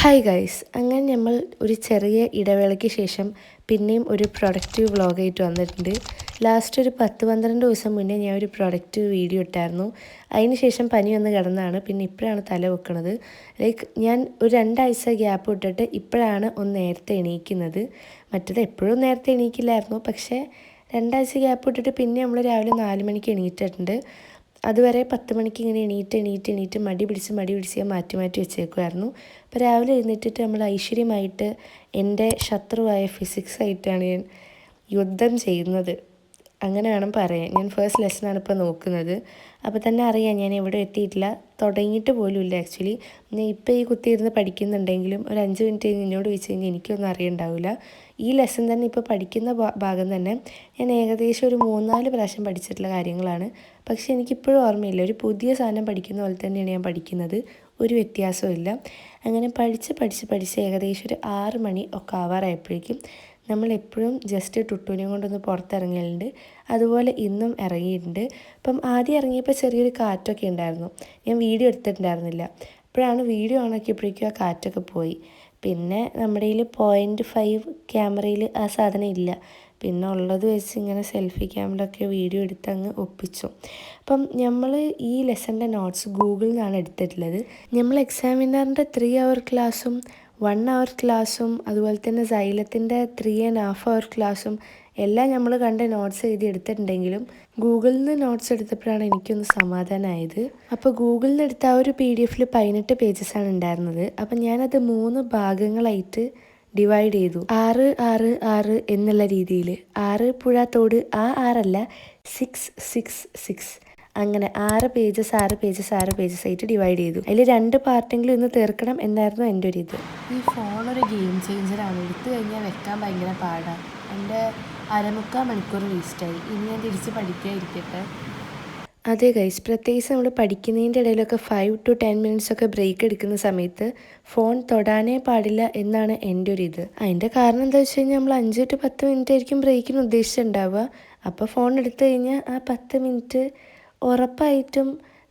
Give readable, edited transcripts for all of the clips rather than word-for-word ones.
Hi guys, അങ്ങനെ നമ്മൾ ഒരു ചെറിയ ഇടവേളയ്ക്ക് ശേഷം പിന്നെയും ഒരു പ്രൊഡക്റ്റീവ് വ്ളോഗായിട്ട് വന്നിട്ടുണ്ട്. ലാസ്റ്റ് ഒരു 10-12 ദിവസം മുന്നേ ഞാൻ ഒരു പ്രൊഡക്റ്റീവ് വീഡിയോ ഇട്ടായിരുന്നു. അതിന് ശേഷം പനി വന്ന് കിടന്നതാണ്. പിന്നെ ഇപ്പോഴാണ് തല വെക്കുന്നത്. ഞാൻ ഒരു 2 ആഴ്ച ഗ്യാപ്പ് ഇട്ടിട്ട് ഇപ്പോഴാണ് ഒന്ന് നേരത്തെ എണീക്കുന്നത്. മറ്റത് എപ്പോഴും നേരത്തെ എണീക്കില്ലായിരുന്നു. പക്ഷേ 2 ആഴ്ച ഗ്യാപ്പ് ഇട്ടിട്ട് പിന്നെ നമ്മൾ രാവിലെ 4 മണിക്ക് എണീറ്റിട്ടുണ്ട്. അതുവരെ 10 മണിക്ക് ഇങ്ങനെ എണീറ്റ് മടി പിടിച്ച് ഞാൻ മാറ്റി വെച്ചേക്കുമായിരുന്നു. അപ്പോൾ രാവിലെ എഴുന്നേറ്റിട്ട് നമ്മൾ ഐശ്വര്യമായിട്ട് എൻ്റെ ശത്രുവായ ഫിസിക്സായിട്ടാണ് ഞാൻ യുദ്ധം ചെയ്യുന്നത്. അങ്ങനെ വേണം പറയാൻ. ഞാൻ ഫസ്റ്റ് ലെസണാണ് ഇപ്പോൾ നോക്കുന്നത്. അപ്പോൾ തന്നെ അറിയാം ഞാൻ എവിടെ എത്തിയിട്ടില്ല, തുടങ്ങിയിട്ട് പോലും ഇല്ല. ആക്ച്വലി ഞാൻ ഇപ്പോൾ ഈ കുത്തിയിരുന്ന് പഠിക്കുന്നുണ്ടെങ്കിലും ഒരു 5 മിനിറ്റ് കഴിഞ്ഞ് എന്നോട് ചോദിച്ചു കഴിഞ്ഞാൽ എനിക്കൊന്നും അറിയണ്ടാവില്ല. ഈ ലെസൺ തന്നെ ഇപ്പോൾ പഠിക്കുന്ന ഭാഗം തന്നെ ഞാൻ ഏകദേശം ഒരു 3-4 പ്രാവശ്യം പഠിച്ചിട്ടുള്ള കാര്യങ്ങളാണ്. പക്ഷേ എനിക്കിപ്പോഴും ഓർമ്മയില്ല. ഒരു പുതിയ സാധനം പഠിക്കുന്ന പോലെ തന്നെയാണ് ഞാൻ പഠിക്കുന്നത്. ഒരു വ്യത്യാസവും ഇല്ല. അങ്ങനെ പഠിച്ച് ഏകദേശം ഒരു 6 മണി ഒക്കെ ആവാറായപ്പോഴേക്കും നമ്മളെപ്പോഴും ജസ്റ്റ് ടുട്ടൂനെ കൊണ്ടൊന്ന് പുറത്തിറങ്ങലുണ്ട്. അതുപോലെ ഇന്നും ഇറങ്ങിയിട്ടുണ്ട്. അപ്പം ആദ്യം ഇറങ്ങിയപ്പോൾ ചെറിയൊരു കാറ്റൊക്കെ ഉണ്ടായിരുന്നു. ഞാൻ വീഡിയോ എടുത്തിട്ടുണ്ടായിരുന്നില്ല. അപ്പോഴാണ് വീഡിയോ ഓണാക്കിയപ്പോഴേക്കും ആ കാറ്റൊക്കെ പോയി. പിന്നെ നമ്മുടെ കയ്യിൽ 0.5 ക്യാമറയിൽ ആ സാധനം ഇല്ല. പിന്നെ ഉള്ളത് വെച്ച് ഇങ്ങനെ സെൽഫി ക്യാമറയൊക്കെ വീഡിയോ എടുത്ത് അങ്ങ് ഒപ്പിച്ചു. അപ്പം നമ്മൾ ഈ ലെസൻ്റെ നോട്ട്സ് ഗൂഗിളിൽ നിന്നാണ് എടുത്തിട്ടുള്ളത്. നമ്മൾ എക്സാമിനറിൻ്റെ 3 അവർ ക്ലാസ്സും 1 അവർ ക്ലാസ്സും അതുപോലെ തന്നെ സൈലത്തിൻ്റെ 3.5 അവർ ക്ലാസ്സും എല്ലാം നമ്മൾ കണ്ട നോട്ട്സ് എഴുതി എടുത്തിട്ടുണ്ടെങ്കിലും ഗൂഗിളിൽ നിന്ന് നോട്ട്സ് എടുത്തപ്പോഴാണ് എനിക്കൊന്ന് സമാധാനമായത്. അപ്പോൾ ഗൂഗിളിൽ നിന്ന് എടുത്ത ആ ഒരു PDF 18 പേജസാണ് ഉണ്ടായിരുന്നത്. അപ്പം ഞാനത് 3 ഭാഗങ്ങളായിട്ട് ഡിവൈഡ് ചെയ്തു. 6, 6, 6 എന്നുള്ള രീതിയിൽ. 6 പുഴ തോട്, ആ 6 6, 6, 6 അങ്ങനെ 6 പേജസ് ആയിട്ട് ഡിവൈഡ് ചെയ്തു. അതിൽ 2 പാർട്ടെങ്കിലും ഇന്ന് തീർക്കണം എന്നായിരുന്നു എൻ്റെ ഒരു ഇത്. ഈ ഫോണൊരു ഗെയിം ചേഞ്ചറാണ്. എടുത്തു കഴിഞ്ഞാൽ വെക്കാൻ ഭയങ്കര പാടാണ്. എൻ്റെ 1/4 മണിക്കൂർ വേസ്റ്റായി. ഇനി ഞാൻ തിരിച്ച് പഠിക്കാതിരിക്കട്ടെ. അതെ ഗൈസ്, പ്രത്യേകിച്ച് നമ്മൾ പഠിക്കുന്നതിൻ്റെ ഇടയിലൊക്കെ 5 to 10 മിനിറ്റ്സ് ഒക്കെ ബ്രേക്ക് എടുക്കുന്ന സമയത്ത് ഫോൺ തൊടാനേ പാടില്ല എന്നാണ് എൻ്റെ ഒരു ഇത്. അതിൻ്റെ കാരണം എന്താ വെച്ച് കഴിഞ്ഞാൽ നമ്മൾ 5 to 10 മിനിറ്റ് ആയിരിക്കും ബ്രേക്കിന് ഉദ്ദേശിച്ചിട്ടുണ്ടാവുക. അപ്പോൾ ഫോൺ എടുത്തു കഴിഞ്ഞാൽ ആ 10 മിനിറ്റ് ഉറപ്പായിട്ടും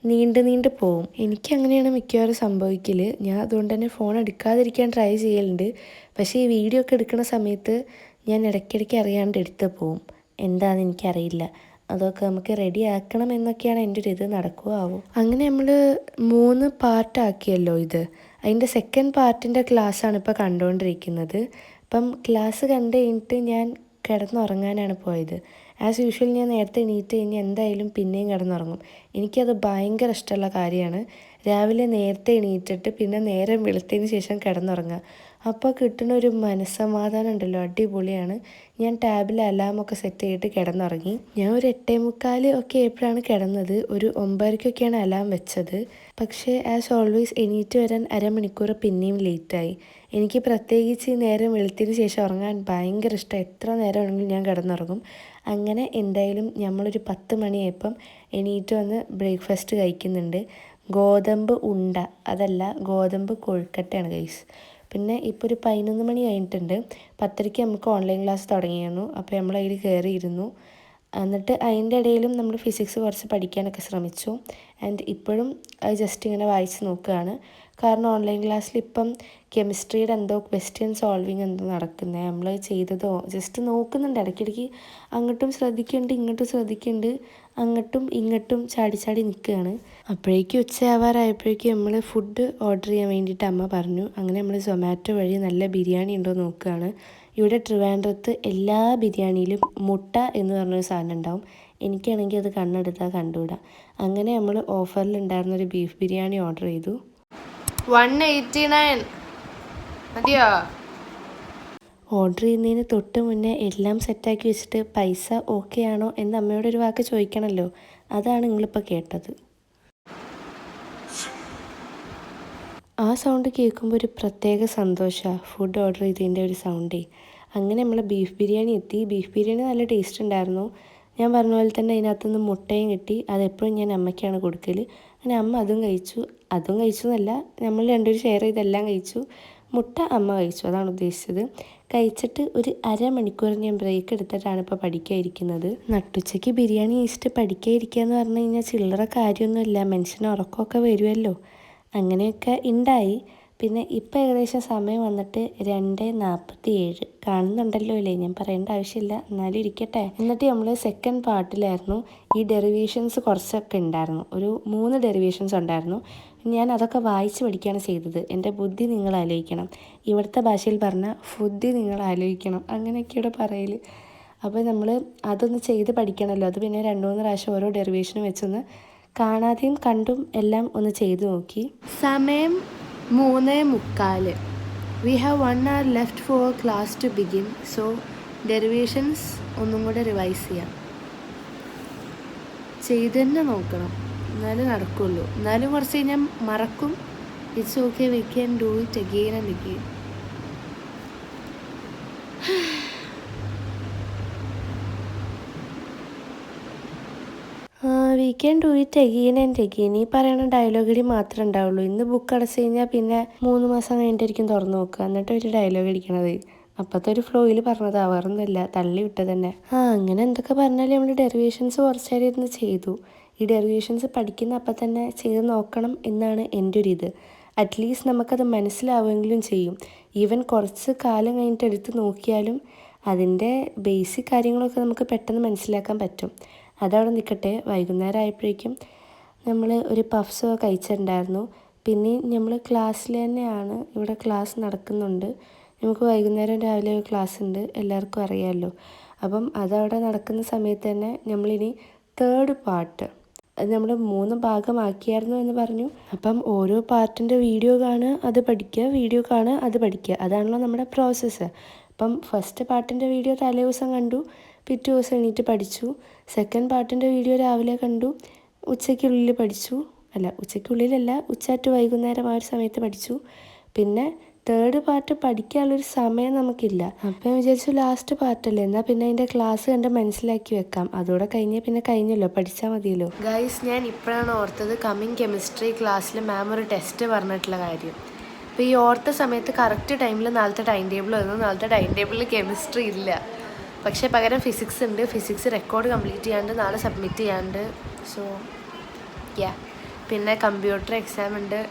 നീണ്ട് പോവും. എനിക്കങ്ങനെയാണ് മിക്കവാറും സംഭവിക്കൽ. ഞാൻ അതുകൊണ്ട് തന്നെ ഫോൺ എടുക്കാതിരിക്കാൻ ട്രൈ ചെയ്യലുണ്ട്. പക്ഷേ ഈ വീഡിയോ ഒക്കെ എടുക്കുന്ന സമയത്ത് ഞാൻ ഇടയ്ക്കിടയ്ക്ക് അറിയാണ്ട് എടുത്ത് പോവും. എന്താണെന്ന് എനിക്കറിയില്ല. അതൊക്കെ നമുക്ക് റെഡി ആക്കണം എന്നൊക്കെയാണ് എൻ്റെ ഒരു ഇത്. നടക്കുമോ ആവും. അങ്ങനെ നമ്മൾ 3 പാർട്ടാക്കിയല്ലോ ഇത്. അതിൻ്റെ സെക്കൻഡ് പാർട്ടിൻ്റെ ക്ലാസ്സാണ് ഇപ്പോൾ കണ്ടുകൊണ്ടിരിക്കുന്നത്. അപ്പം ക്ലാസ് കണ്ടു കഴിഞ്ഞിട്ട് ഞാൻ കിടന്നുറങ്ങാനാണ് പോയത്. ആസ് യൂഷ്വൽ ഞാൻ നേരത്തെ എണീറ്റ് കഴിഞ്ഞാൽ എന്തായാലും പിന്നെയും കിടന്നുറങ്ങും. എനിക്കത് ഭയങ്കര ഇഷ്ടമുള്ള കാര്യമാണ്. രാവിലെ നേരത്തെ എണീറ്റിട്ട് പിന്നെ നേരം വെളുത്തതിന് ശേഷം കിടന്നുറങ്ങുക. അപ്പോൾ കിട്ടുന്ന ഒരു മനസ്സമാധാനം ഉണ്ടല്ലോ, അടിപൊളിയാണ്. ഞാൻ ടാബിൽ അലാമൊക്കെ സെറ്റ് ചെയ്തിട്ട് കിടന്നുറങ്ങി. ഞാൻ ഒരു 8:45 ഒക്കെ ആയപ്പോഴാണ് കിടന്നത്. ഒരു 9:00-ക്കൊക്കെയാണ് അലാം വെച്ചത്. പക്ഷേ ആസ് ഓൾവേസ് എണീറ്റ് വരാൻ അരമണിക്കൂർ പിന്നെയും ലേറ്റായി. എനിക്ക് പ്രത്യേകിച്ച് നേരം വെളുത്തതിന് ശേഷം ഉറങ്ങാൻ ഭയങ്കര ഇഷ്ടം. എത്ര നേരം ആണെങ്കിലും ഞാൻ കിടന്നുറങ്ങും. അങ്ങനെ എന്തായാലും നമ്മളൊരു 10 മണിയായപ്പം എണീറ്റ് വന്ന് ബ്രേക്ക്ഫാസ്റ്റ് കഴിക്കുന്നുണ്ട്. ഗോതമ്പ് ഉണ്ട, അതല്ല ഗോതമ്പ് കൊഴുക്കട്ടയാണ് ഗൈസ്. പിന്നെ ഇപ്പോൾ ഒരു 11 മണി കഴിഞ്ഞിട്ടുണ്ട്. 10:30 നമുക്ക് ഓൺലൈൻ ക്ലാസ് തുടങ്ങിയിരുന്നു. അപ്പോൾ നമ്മൾ അതിൽ കയറിയിരുന്നു. എന്നിട്ട് അതിൻ്റെ ഇടയിലും നമ്മൾ ഫിസിക്സ് കുറച്ച് പഠിക്കാനൊക്കെ ശ്രമിച്ചു. ആൻഡ് ഇപ്പോഴും അത് ജസ്റ്റ് ഇങ്ങനെ വായിച്ച് നോക്കുകയാണ്. കാരണം ഓൺലൈൻ ക്ലാസ്സിൽ ഇപ്പം കെമിസ്ട്രിയുടെ എന്തോ ക്വസ്റ്റ്യൻ സോൾവിങ് എന്തോ നടക്കുന്നത്. നമ്മൾ ചെയ്തതോ ജസ്റ്റ് നോക്കുന്നുണ്ട്. ഇടയ്ക്കിടയ്ക്ക് അങ്ങോട്ടും ശ്രദ്ധിക്കുന്നുണ്ട്, ഇങ്ങോട്ടും ശ്രദ്ധിക്കുന്നുണ്ട്, അങ്ങോട്ടും ഇങ്ങോട്ടും ചാടി നിൽക്കുകയാണ്. അപ്പോഴേക്കും ഉച്ചയാവാറായപ്പോഴേക്കും നമ്മൾ ഫുഡ് ഓർഡർ ചെയ്യാൻ വേണ്ടിയിട്ട് അമ്മ പറഞ്ഞു. അങ്ങനെ നമ്മൾ സൊമാറ്റോ വഴി നല്ല ബിരിയാണി ഉണ്ടോ നോക്കുകയാണ്. ഇവിടെ ട്രിവാൻഡ്രത്ത് എല്ലാ ബിരിയാണിയിലും മുട്ട എന്ന് പറഞ്ഞൊരു സാധനം ഉണ്ടാവും. എനിക്കാണെങ്കിൽ അത് കണ്ണെടുത്താൽ കണ്ടുകൂടാ. അങ്ങനെ നമ്മൾ ഓഫറിലുണ്ടായിരുന്നൊരു ബീഫ് ബിരിയാണി ഓർഡർ ചെയ്തു. 189 മതിയോ? ഓർഡർ ചെയ്യുന്നതിന് തൊട്ട് മുന്നേ എല്ലാം സെറ്റാക്കി വെച്ചിട്ട് പൈസ ഓക്കെ ആണോ എന്ന് അമ്മയോടൊരു വാക്ക് ചോദിക്കണമല്ലോ. അതാണ് നിങ്ങളിപ്പോൾ കേട്ടത്. ആ സൗണ്ട് കേൾക്കുമ്പോൾ ഒരു പ്രത്യേക സന്തോഷമാണ്. ഫുഡ് ഓർഡർ ചെയ്തതിൻ്റെ ഒരു സൗണ്ടേ. അങ്ങനെ നമ്മൾ ബീഫ് ബിരിയാണി എത്തി. ബീഫ് ബിരിയാണി നല്ല ടേസ്റ്റ് ഉണ്ടായിരുന്നു. ഞാൻ പറഞ്ഞ പോലെ തന്നെ അതിനകത്തുനിന്ന് മുട്ടയും കിട്ടി. അതെപ്പോഴും ഞാൻ അമ്മയ്ക്കാണ് കൊടുക്കൽ. അങ്ങനെ അമ്മ അതും കഴിച്ചു എന്നല്ല, നമ്മൾ രണ്ടുപേരും ഷെയർ ചെയ്തെല്ലാം കഴിച്ചു. മുട്ട അമ്മ കഴിച്ചു, അതാണ് ഉദ്ദേശിച്ചത്. കഴിച്ചിട്ട് ഒരു അരമണിക്കൂർ ഞാൻ ബ്രേക്ക് എടുത്തിട്ടാണ് ഇപ്പോൾ പഠിക്കാതിരിക്കുന്നത്. നട്ടുച്ചയ്ക്ക് ബിരിയാണി കഴിച്ചിട്ട് പഠിക്കാതിരിക്കുക എന്ന് പറഞ്ഞു കഴിഞ്ഞാൽ ചില്ലറ കാര്യമൊന്നുമില്ല. മനുഷ്യന് ഉറക്കമൊക്കെ വരുമല്ലോ. അങ്ങനെയൊക്കെ ഉണ്ടായി. പിന്നെ ഇപ്പോൾ ഏകദേശം സമയം വന്നിട്ട് 2:47 കാണുന്നുണ്ടല്ലോ അല്ലേ, ഞാൻ പറയേണ്ട ആവശ്യമില്ല, എന്നാലും ഇരിക്കട്ടെ. എന്നിട്ട് നമ്മൾ സെക്കൻഡ് പാർട്ടിലായിരുന്നു. ഈ ഡെറിവേഷൻസ് കുറച്ചൊക്കെ ഉണ്ടായിരുന്നു, ഒരു 3 ഡെറിവേഷൻസ് ഉണ്ടായിരുന്നു. ഞാൻ അതൊക്കെ വായിച്ച് പഠിക്കുകയാണ് ചെയ്തത്. എൻ്റെ ബുദ്ധി നിങ്ങൾ ആലോചിക്കണം, ഇവിടുത്തെ ഭാഷയിൽ പറഞ്ഞാൽ ബുദ്ധി നിങ്ങൾ ആലോചിക്കണം, അങ്ങനെയൊക്കെയാണ് പറയൽ. അപ്പോൾ നമ്മൾ അതൊന്ന് ചെയ്ത് പഠിക്കണമല്ലോ. അത് പിന്നെ 2-3 പ്രാവശ്യം ഓരോ ഡെറിവേഷനും വെച്ചൊന്ന് കാണാതെയും കണ്ടും എല്ലാം ഒന്ന് ചെയ്ത് നോക്കി. സമയം 3:45. We have 1 hour left for class to begin. So derivations ഒന്നും കൂടെ റിവൈസ് ചെയ്യാം. ചെയ്ത് തന്നെ നോക്കണം, എന്നാലും നടക്കുള്ളൂ. എന്നാലും കുറച്ച് കഴിഞ്ഞാൽ മറക്കും. It's okay, we can do it again and again. We can do it again and again. ഈ പറയുന്ന ഡയലോഗടി മാത്രമേ ഉണ്ടാവുള്ളൂ. ഇന്ന് ബുക്ക് അടച്ചു കഴിഞ്ഞാൽ പിന്നെ 3 മാസം കഴിഞ്ഞിട്ടായിരിക്കും തുറന്നു നോക്കുക, എന്നിട്ട് ഒരു ഡയലോഗ് അടിക്കണത്. അപ്പോഴത്തെ ഒരു ഫ്ലോയിൽ പറഞ്ഞത്, വേറൊന്നുമില്ല, തള്ളി വിട്ടത് തന്നെ. അങ്ങനെ എന്തൊക്കെ പറഞ്ഞാലും നമ്മൾ ഡെറിവേഷൻസ് കുറച്ചേരം ഇരുന്ന് ചെയ്തു. ഈ ഡെറിവേഷൻസ് പഠിക്കുന്ന അപ്പം തന്നെ ചെയ്ത് നോക്കണം എന്നാണ് എൻ്റെ ഒരു ഇത്. അറ്റ്ലീസ്റ്റ് നമുക്കത് മനസ്സിലാവുമെങ്കിലും ചെയ്യും. ഈവൻ കുറച്ച് കാലം കഴിഞ്ഞിട്ട് എടുത്ത് നോക്കിയാലും അതിൻ്റെ ബേസിക് കാര്യങ്ങളൊക്കെ നമുക്ക് പെട്ടെന്ന് മനസ്സിലാക്കാൻ പറ്റും. അതവിടെ നിൽക്കട്ടെ. വൈകുന്നേരം ആയപ്പോഴേക്കും നമ്മൾ ഒരു പഫ്സ് കഴിച്ചിട്ടുണ്ടായിരുന്നു. പിന്നെ നമ്മൾ ക്ലാസ്സിൽ തന്നെയാണ്, ഇവിടെ ക്ലാസ് നടക്കുന്നുണ്ട്. നമുക്ക് വൈകുന്നേരം രാവിലെ ഒരു ക്ലാസ് ഉണ്ട്, എല്ലാവർക്കും അറിയാമല്ലോ. അപ്പം അതവിടെ നടക്കുന്ന സമയത്ത് തന്നെ നമ്മളിനി തേർഡ് പാർട്ട് അത് നമ്മൾ 3 ഭാഗമാക്കിയായിരുന്നു എന്ന് പറഞ്ഞു. അപ്പം ഓരോ പാർട്ടിൻ്റെ വീഡിയോ കാണുക, അത് പഠിക്കുക, വീഡിയോ കാണുക, അത് പഠിക്കുക, അതാണല്ലോ നമ്മുടെ പ്രോസസ്സ്. അപ്പം ഫസ്റ്റ് പാർട്ടിൻ്റെ വീഡിയോ തലേ ദിവസം കണ്ടു, പിറ്റേ ദിവസം എണീറ്റ് പഠിച്ചു. സെക്കൻഡ് പാർട്ടിൻ്റെ വീഡിയോ രാവിലെ കണ്ടു, ഉച്ചയ്ക്കുള്ളിൽ പഠിച്ചു. ഉച്ചയ്ക്കുള്ളിലല്ല, ഉച്ച ടു വൈകുന്നേരം ആ ഒരു സമയത്ത് പഠിച്ചു. പിന്നെ തേർഡ് പാർട്ട് പഠിക്കാനുള്ളൊരു സമയം നമുക്കില്ല. അപ്പം ഞാൻ വിചാരിച്ചു ലാസ്റ്റ് പാർട്ടല്ലേ, എന്നാൽ പിന്നെ അതിൻ്റെ ക്ലാസ് കണ്ട് മനസ്സിലാക്കി വെക്കാം. അതോടെ കഴിഞ്ഞാൽ പിന്നെ കഴിഞ്ഞല്ലോ, പഠിച്ചാൽ മതിയല്ലോ. ഗൈസ്, ഞാൻ ഇപ്പോഴാണ് ഓർത്തത് കമ്മിങ് കെമിസ്ട്രി ക്ലാസ്സിൽ മാം ഒരു ടെസ്റ്റ് പറഞ്ഞിട്ടുള്ള കാര്യം. അപ്പോൾ ഈ ഓർത്ത സമയത്ത് കറക്റ്റ് ടൈമിൽ നാളത്തെ ടൈം ടേബിൾ വന്നു. നാളത്തെ ടൈം ടേബിളിൽ കെമിസ്ട്രി ഇല്ല, പക്ഷേ പകരം ഫിസിക്സ് ഉണ്ട്. ഫിസിക്സ് റെക്കോർഡ് കംപ്ലീറ്റ് ചെയ്യാണ്ട് നാളെ സബ്മിറ്റ് ചെയ്യാണ്ട്. സോ പിന്നെ കമ്പ്യൂട്ടർ എക്സാം ഉണ്ട്.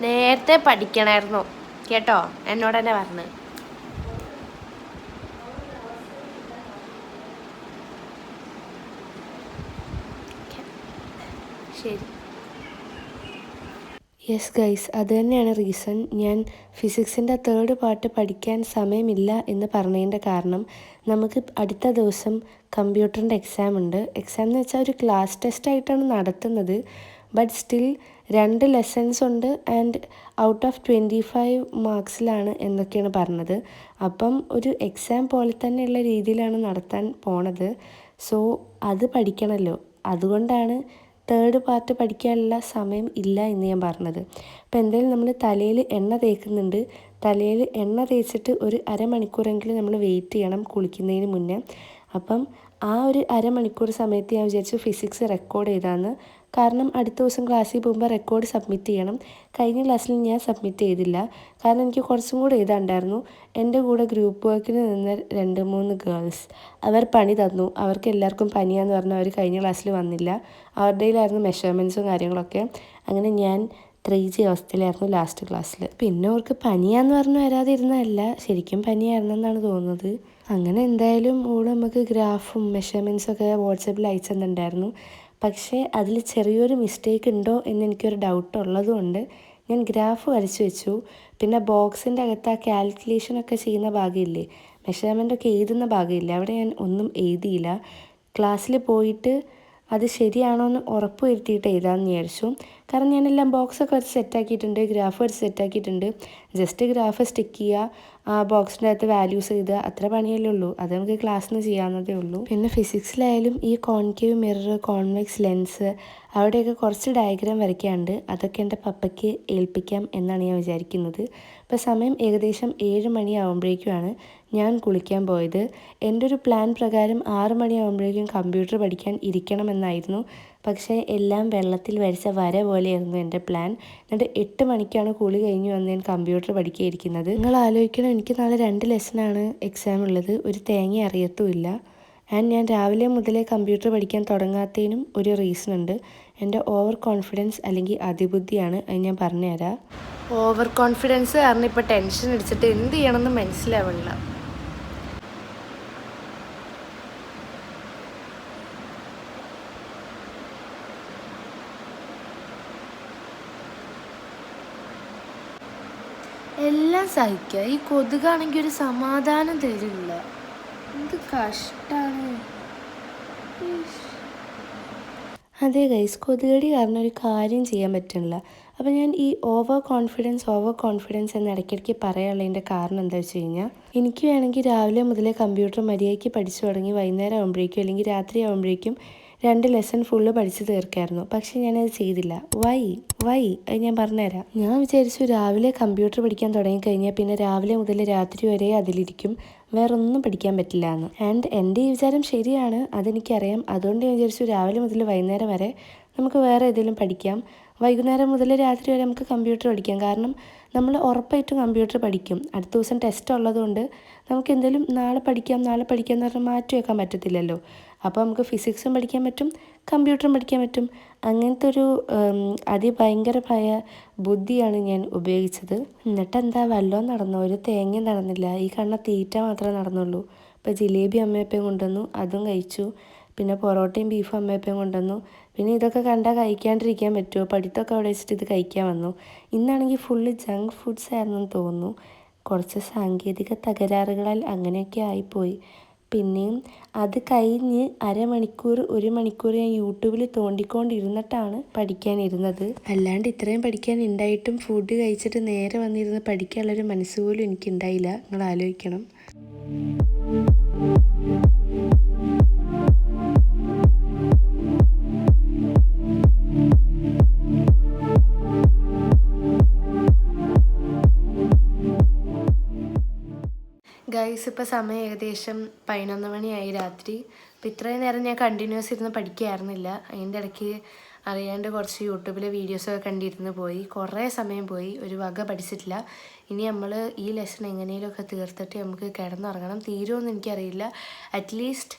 നേരത്തെ പഠിക്കണമായിരുന്നു കേട്ടോ, എന്നോട് തന്നെ പറഞ്ഞു. ശരി. യെസ് ഗൈസ്, അത് തന്നെയാണ് റീസൺ. ഞാൻ ഫിസിക്സിൻ്റെ തേർഡ് പാർട്ട് പഠിക്കാൻ സമയമില്ല എന്ന് പറഞ്ഞതിൻ്റെ കാരണം, നമുക്ക് അടുത്ത ദിവസം കമ്പ്യൂട്ടറിൻ്റെ എക്സാം ഉണ്ട്. എക്സാം എന്ന് വെച്ചാൽ ഒരു ക്ലാസ് ടെസ്റ്റായിട്ടാണ് നടത്തുന്നത്. ബട്ട് സ്റ്റിൽ 2 ലെസൺസ് ഉണ്ട് ആൻഡ് ഔട്ട് ഓഫ് 25 മാർക്സിലാണ് എന്നൊക്കെയാണ് പറഞ്ഞത്. അപ്പം ഒരു എക്സാം പോലെ തന്നെയുള്ള രീതിയിലാണ് നടത്താൻ പോണത്. സോ അത് പഠിക്കണമല്ലോ, അതുകൊണ്ടാണ് തേർഡ് പാർട്ട് പഠിക്കാനുള്ള സമയം ഇല്ല എന്ന് ഞാൻ പറഞ്ഞത്. അപ്പോൾ എന്തായാലും നമ്മൾ തലയിൽ എണ്ണ തേക്കുന്നുണ്ട്. തലയിൽ എണ്ണ തേച്ചിട്ട് ഒരു അരമണിക്കൂറെങ്കിലും നമ്മൾ വെയിറ്റ് ചെയ്യണം കുളിക്കുന്നതിന് മുന്നേ. അപ്പം ആ ഒരു അരമണിക്കൂർ സമയത്ത് ഞാൻ വിചാരിച്ചു ഫിസിക്സ് റെക്കോർഡ് ചെയ്താന്ന്. കാരണം അടുത്ത ദിവസം ക്ലാസ്സിൽ പോകുമ്പോൾ റെക്കോർഡ് സബ്മിറ്റ് ചെയ്യണം. കഴിഞ്ഞ ക്ലാസ്സിൽ ഞാൻ സബ്മിറ്റ് ചെയ്തില്ല, കാരണം എനിക്ക് കുറച്ചും കൂടെ എഴുതാണ്ടായിരുന്നു. എൻ്റെ കൂടെ ഗ്രൂപ്പ് വർക്കിന് നിന്ന 2-3 ഗേൾസ് അവർ പണി തന്നു. അവർക്ക് എല്ലാവർക്കും പനിയാന്ന് പറഞ്ഞാൽ അവർ കഴിഞ്ഞ ക്ലാസ്സിൽ വന്നില്ല. അവരുടെയിലായിരുന്നു മെഷർമെൻറ്റ്സും കാര്യങ്ങളൊക്കെ. അങ്ങനെ ഞാൻ 3G അവസ്ഥയിലായിരുന്നു ലാസ്റ്റ് ക്ലാസ്സിൽ. പിന്നെ അവർക്ക് പനിയാന്ന് പറഞ്ഞ് വരാതെ ഇരുന്നതല്ല, ശരിക്കും പനിയായിരുന്നെന്നാണ് തോന്നുന്നത്. അങ്ങനെ എന്തായാലും ഓള് നമുക്ക് ഗ്രാഫും മെഷർമെൻറ്റ്സും ഒക്കെ വാട്സപ്പിൽ അയച്ചു തന്നിട്ടുണ്ടായിരുന്നു. പക്ഷേ അതിൽ ചെറിയൊരു മിസ്റ്റേക്ക് ഉണ്ടോ എന്ന് എനിക്കൊരു ഡൗട്ട് ഉള്ളതുകൊണ്ട് ഞാൻ ഗ്രാഫ് വരച്ച് വെച്ചു. പിന്നെ ബോക്സിൻ്റെ അകത്ത് ആ കാൽക്കുലേഷനൊക്കെ ചെയ്യുന്ന ഭാഗമില്ലേ, മെഷർമെൻ്റൊക്കെ എഴുതുന്ന ഭാഗമില്ലേ, അവിടെ ഞാൻ ഒന്നും എഴുതിയില്ല. ക്ലാസ്സിൽ പോയിട്ട് അത് ശരിയാണോ എന്ന് ഉറപ്പ് വരുത്തിയിട്ട് എഴുതാമെന്ന് വിചാരിച്ചു. കാരണം ഞാനെല്ലാം ബോക്സൊക്കെ വരച്ച് സെറ്റാക്കിയിട്ടുണ്ട്, ഗ്രാഫ് വരച്ച് സെറ്റാക്കിയിട്ടുണ്ട്. ജസ്റ്റ് ഗ്രാഫ് സ്റ്റിക്ക് ചെയ്യുക, ആ ബോക്സിൻ്റെ അകത്ത് വാല്യൂസ് എഴുതുക, അത്ര പണിയല്ലേ ഉള്ളൂ. അത് നമുക്ക് ക്ലാസ്സിൽ നിന്ന് ചെയ്യാവുന്നതേ ഉള്ളൂ. പിന്നെ ഫിസിക്സിലായാലും ഈ കോൺകേവ് മിറർ, കോൺവെക്സ് ലെൻസ്, അവിടെയൊക്കെ കുറച്ച് ഡയഗ്രാം വരയ്ക്കാനുണ്ട്. അതൊക്കെ എൻ്റെ പപ്പയ്ക്ക് ഏൽപ്പിക്കാം എന്നാണ് ഞാൻ വിചാരിക്കുന്നത്. ഇപ്പോൾ സമയം ഏകദേശം 7 മണിയാകുമ്പോഴേക്കുമാണ് ഞാൻ കുളിക്കാൻ പോയത്. എൻ്റെ ഒരു പ്ലാൻ പ്രകാരം 6 മണിയാകുമ്പോഴേക്കും കമ്പ്യൂട്ടർ പഠിക്കാൻ ഇരിക്കണമെന്നായിരുന്നു. പക്ഷേ എല്ലാം വെള്ളത്തിൽ വരച്ച വര പോലെയായിരുന്നു എൻ്റെ പ്ലാൻ. എന്നിട്ട് 8 മണിക്കാണ് കുളി കഴിഞ്ഞ് വന്ന് ഞാൻ കമ്പ്യൂട്ടർ പഠിക്കാനിരിക്കുന്നത്. നിങ്ങൾ ആലോചിക്കണം, എനിക്ക് നാളെ 2 ലെസനാണ് എക്സാം ഉള്ളത്. ഒരു തേങ്ങ അറിയത്തുമില്ല. ആൻഡ് ഞാൻ രാവിലെ മുതലേ കമ്പ്യൂട്ടർ പഠിക്കാൻ തുടങ്ങാത്തതിനും ഒരു റീസൺ ഉണ്ട്. എൻ്റെ ഓവർ കോൺഫിഡൻസ് അല്ലെങ്കിൽ അതിബുദ്ധിയാണ്. അത് ഞാൻ പറഞ്ഞുതരാം. ഓവർ കോൺഫിഡൻസ് കാരണം ഇപ്പോൾ ടെൻഷൻ അടിച്ചിട്ട് എന്ത് ചെയ്യണമെന്ന് മനസ്സിലാവില്ല. എല്ലാം സഹിക്കുക. ഈ കൊതുകാണെങ്കിൽ ഒരു സമാധാനം തരില്ല. എന്ത് കഷ്ടാണ്. അതെ ഗൈസ്, കൊതുകടി കാരണം ഒരു കാര്യം ചെയ്യാൻ പറ്റുന്നില്ല. അപ്പോൾ ഞാൻ ഈ ഓവർ കോൺഫിഡൻസ് എന്ന് ഇടയ്ക്കിടയ്ക്ക് പറയാനുള്ളതിൻ്റെ കാരണം എന്താ വെച്ച് കഴിഞ്ഞാൽ, എനിക്ക് വേണമെങ്കിൽ രാവിലെ മുതലേ കമ്പ്യൂട്ടർ മര്യാദയ്ക്ക് പഠിച്ചു തുടങ്ങി വൈകുന്നേരം ആകുമ്പോഴേക്കും അല്ലെങ്കിൽ രാത്രി ആകുമ്പോഴേക്കും 2 ലെസൺ ഫുള്ള് പഠിച്ച് തീർക്കായിരുന്നു. പക്ഷേ ഞാനത് ചെയ്തില്ല. വൈ അത് ഞാൻ പറഞ്ഞുതരാം. ഞാൻ വിചാരിച്ചു രാവിലെ കമ്പ്യൂട്ടർ പഠിക്കാൻ തുടങ്ങിക്കഴിഞ്ഞാൽ പിന്നെ രാവിലെ മുതൽ രാത്രി വരെ അതിലിരിക്കും, വേറെ ഒന്നും പഠിക്കാൻ പറ്റില്ല എന്ന്. ആൻഡ് എൻ്റെ ഈ വിചാരം ശരിയാണ്, അതെനിക്കറിയാം. അതുകൊണ്ട് ഞാൻ വിചാരിച്ചു രാവിലെ മുതൽ വൈകുന്നേരം വരെ നമുക്ക് വേറെ ഏതെങ്കിലും പഠിക്കാം, വൈകുന്നേരം മുതൽ രാത്രി വരെ നമുക്ക് കമ്പ്യൂട്ടർ പഠിക്കാം. കാരണം നമ്മൾ ഉറപ്പായിട്ടും കമ്പ്യൂട്ടർ പഠിക്കും. അടുത്ത ദിവസം ടെസ്റ്റ് ഉള്ളതുകൊണ്ട് നമുക്ക് എന്തെങ്കിലും നാളെ പഠിക്കാം എന്ന് പറഞ്ഞാൽ മാറ്റി വെക്കാൻ പറ്റത്തില്ലല്ലോ. അപ്പോൾ നമുക്ക് ഫിസിക്സും പഠിക്കാൻ പറ്റും, കമ്പ്യൂട്ടറും പഠിക്കാൻ പറ്റും. അങ്ങനത്തെ ഒരു അതിഭയങ്കരമായ ബുദ്ധിയാണ് ഞാൻ ഉപയോഗിച്ചത്. എന്നിട്ടെന്താ, വല്ലതും നടന്നോ? ഒരു തേങ്ങയും നടന്നില്ല. ഈ കാണുന്ന തീറ്റ മാത്രമേ നടന്നുള്ളൂ. ഇപ്പോൾ ജിലേബി അമ്മയപ്പം കൊണ്ടുവന്നു, അതും കഴിച്ചു. പിന്നെ പൊറോട്ടയും ബീഫും അമ്മയപ്പം കൊണ്ടുവന്നു. പിന്നെ ഇതൊക്കെ കണ്ടാൽ കഴിക്കാണ്ടിരിക്കാൻ പറ്റുമോ? പഠിത്തമൊക്കെ അവിടെ വെച്ചിട്ട് ഇത് കഴിക്കാൻ വന്നു. ഇന്നാണെങ്കിൽ ഫുള്ള് ജങ്ക് ഫുഡ്സ് ആയിരുന്നെന്ന് തോന്നുന്നു. കുറച്ച് സാങ്കേതിക തകരാറുകളാൽ അങ്ങനെയൊക്കെ ആയിപ്പോയി. പിന്നെയും അത് കഴിഞ്ഞ് ഒരു മണിക്കൂർ ഞാൻ യൂട്യൂബിൽ തോണ്ടിക്കൊണ്ടിരുന്നിട്ടാണ് പഠിക്കാനിരുന്നത്. അല്ലാണ്ട് ഇത്രയും പഠിക്കാൻ ഉണ്ടായിട്ടും ഫുഡ് കഴിച്ചിട്ട് നേരെ വന്നിരുന്ന് പഠിക്കാനുള്ളൊരു മനസ്സ് പോലും എനിക്കുണ്ടായില്ല. നിങ്ങൾ ആലോചിക്കണം. ഗൈസ്, ഇപ്പോൾ സമയം ഏകദേശം 11 മണിയായി രാത്രി. അപ്പോൾ ഇത്രയും നേരം ഞാൻ കണ്ടിന്യൂസ് ഇരുന്ന് പഠിക്കുകയായിരുന്നില്ല. അതിൻ്റെ ഇടയ്ക്ക് അറിയാണ്ട് കുറച്ച് യൂട്യൂബിലെ വീഡിയോസൊക്കെ കണ്ടിരുന്ന് പോയി, കുറേ സമയം പോയി, ഒരു വക പഠിച്ചിട്ടില്ല. ഇനി നമ്മൾ ഈ ലെസൺ എങ്ങനെയൊക്കെ തീർത്തിട്ട് നമുക്ക് കിടന്നുറങ്ങണം. തീരുമെന്ന് എനിക്കറിയില്ല. അറ്റ്ലീസ്റ്റ്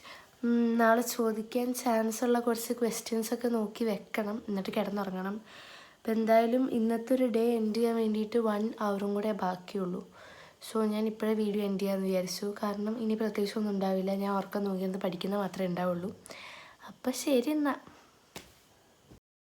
നാളെ ചോദിക്കാൻ ചാൻസ് ഉള്ള കുറച്ച് ക്വസ്റ്റ്യൻസൊക്കെ നോക്കി വെക്കണം, എന്നിട്ട് കിടന്നുറങ്ങണം. അപ്പോൾ എന്തായാലും ഇന്നത്തെ ഒരു ഡേ എൻഡ് ചെയ്യാൻ വേണ്ടിയിട്ട് 1 അവറും കൂടെ ബാക്കിയുള്ളൂ. സോ ഞാൻ ഇപ്പോഴേ വീഡിയോ എൻഡ് ചെയ്യാമെന്ന് വിചാരിച്ചു. കാരണം ഇനി പ്രത്യേകിച്ചൊന്നും ഉണ്ടാവില്ല. ഞാൻ ഉറക്കം നോക്കിയത് പഠിക്കുന്നത് മാത്രമേ ഉണ്ടാവുള്ളൂ. അപ്പോൾ ശരി എന്നാൽ.